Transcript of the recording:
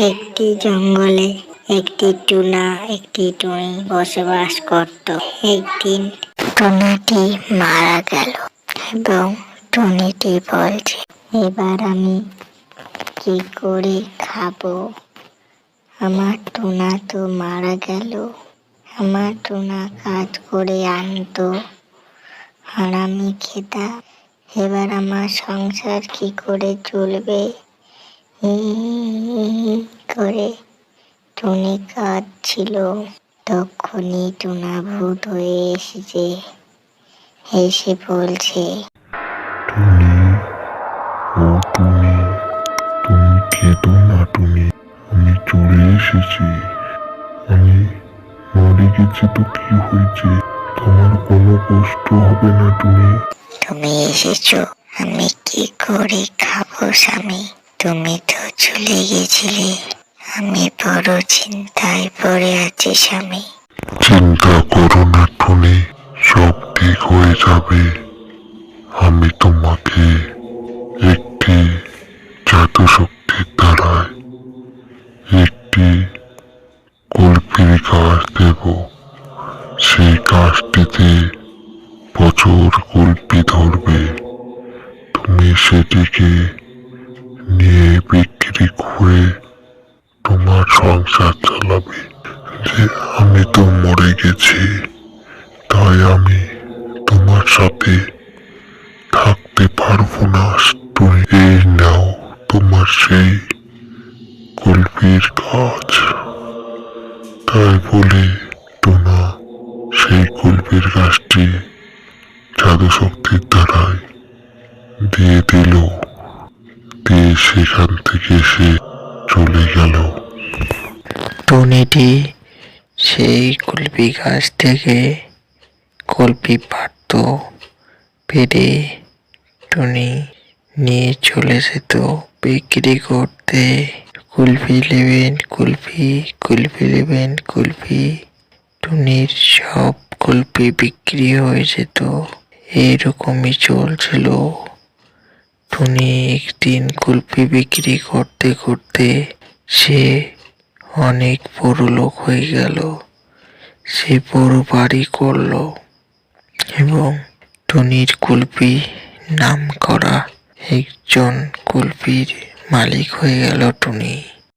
একটি জঙ্গলে একটি টুনা একটি টুনি বসবাস করত। একদিন টুনাটি মারা গেল এবং টুনিটি বলছে, এবার আমি কি করে খাবো? আমার টুনা তো মারা গেল। আমার টুনা কাজ করে আনতো আর আমি খেতাম। এবার আমার সংসার কি করে চলবে? করে টুনি কাঁদছিল। তখনই টুনা ভূত হয়ে এসে বলছে, টুনি, ও টুনি, তুমি কেঁদো না টুনি, আমি চলে এসেছি। আমি মরে গেছি তো কি হয়েছে, তোমার কোনো কষ্ট হবে না টুনি। তুমি এসেছো, আমি কি করে খাবো স্বামী? তুমি তো চলে গেছিলে, আমি বড় চিন্তায় পড়ে আছি স্বামী। চিন্তা করো না টুনি, সব ঠিক হয়ে যাবে। আমি তোমাকে একটি জাদু শক্তির দ্বারায় একটি কল্পির গাছ দেব। সেই গাছটিতে প্রচুর কল্পি ধরবে। তুমি সেটিকে নিয়ে বিক্রি করে তোমার সংসার চালাবে। যে আমি তো মরে গেছি, তাই আমি তোমার সাথে থাকতে পারবো না। তুমি এই নাও তোমার সেই কল্পির গাছ। তাই বলে টুনা সেই কল্পির গাছটি জাদু শক্তির দ্বারায় দিয়ে দিল। দিয়ে সেখান থেকে সে চলে গেল। টুনিটি সেই কল্পি গাছ থেকে কল্পি পাড়ত, পেড়ে টুনি নিয়ে চলে যেত বিক্রি করতে। কুলফি নেবেন কুলফি, কুলফি নেবেন কুলফি। টুনির সব কুলফি বিক্রি হয়ে যেত। এইরকমই চলছিল। টুনি একদিন কুলফি বিক্রি করতে করতে সে অনেক বড় লোক হয়ে গেল। সে বড় বাড়ি করলো এবং টুনির কুলফি নাম করা একজন কুলফির মালিক হয়ে গেল টুনি।